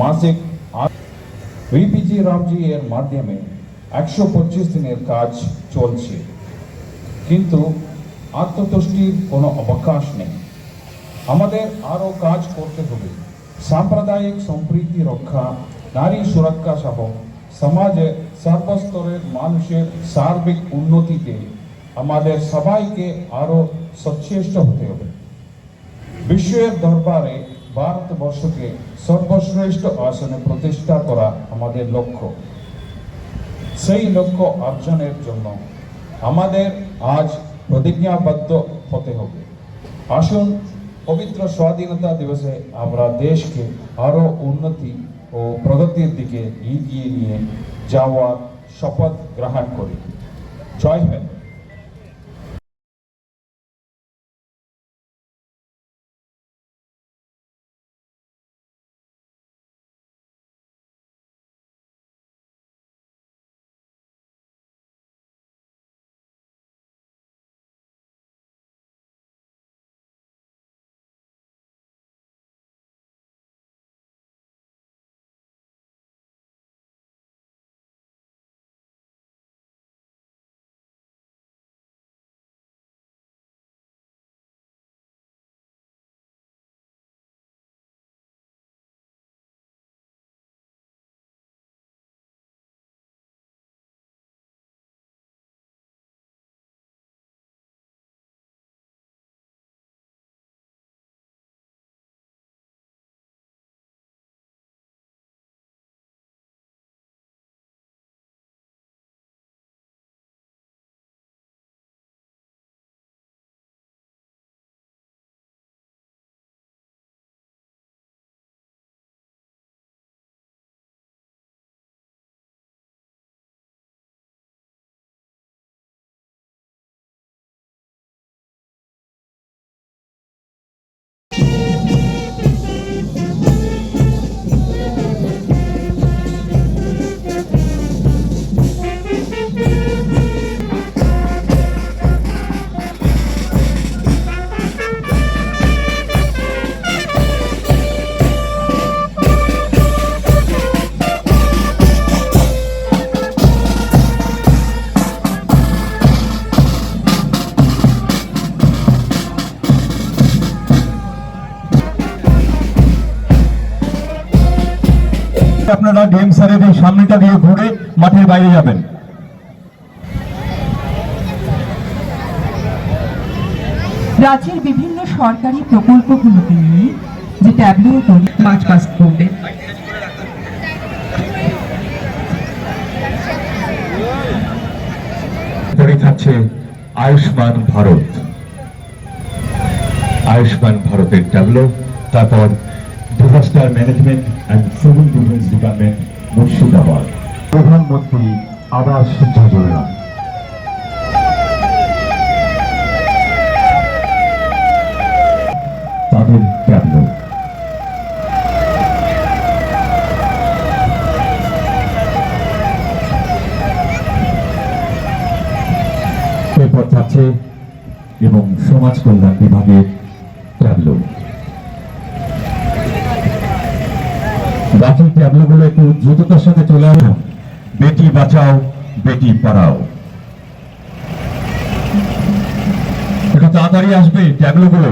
মাসিক ভিপিজি রামজি এর মাধ্যমে 125 দিনের কাজ চলছে, কিন্তু আত্মতুষ্টির কোনো অবকাশ নেই। আমাদের আরও কাজ করতে হবে। সাম্প্রদায়িক সম্প্রীতি রক্ষা, নারী সুরক্ষা সহ সমাজে সর্বস্তরের মানুষের সার্বিক উন্নতিতে আমাদের সবাইকে আরও সচেষ্ট হতে হবে। বিশ্বের দরবারে ভারতবর্ষকে সর্বশ্রেষ্ঠ আসনে প্রতিষ্ঠা করা আমাদের লক্ষ্য। সেই লক্ষ্য অর্জনের জন্য আমাদের আজ প্রতিজ্ঞাবদ্ধ হতে হবে। আসুন পবিত্র স্বাধীনতা দিবসে আমরা দেশকে আরও উন্নতি ও প্রগতির দিকে এগিয়ে নিয়ে যাওয়ার শপথ গ্রহণ করি। জয় হিন্দ। আপনারা গেম স্যারের এই সামনেটা দিয়ে ঘুরে মাঠের বাইরে যাবেন। রাজ্যের বিভিন্ন সরকারি প্রকল্পগুলোকে নিয়ে যে ট্যাবলো তৈরি মাঠ পাস করবে। থাকছে আয়ুষ্মান ভারত, আয়ুষ্মান ভারতের ট্যাবলো, তারপর disaster management and civil defence department Murshidabad, প্রধানমন্ত্রী আবাস যোজনা, তাদের ট্যাবলো। এরপর থাকছে এবং সমাজ কল্যাণ বিভাগের ট্যাবলো। বাকি ট্যাবলোগুলো একটু দ্রুততার সাথে চলে আসুন। বেটি বাঁচাও বেটি পড়াও, একটু তাড়াতাড়ি আসবে ট্যাবলোগুলো।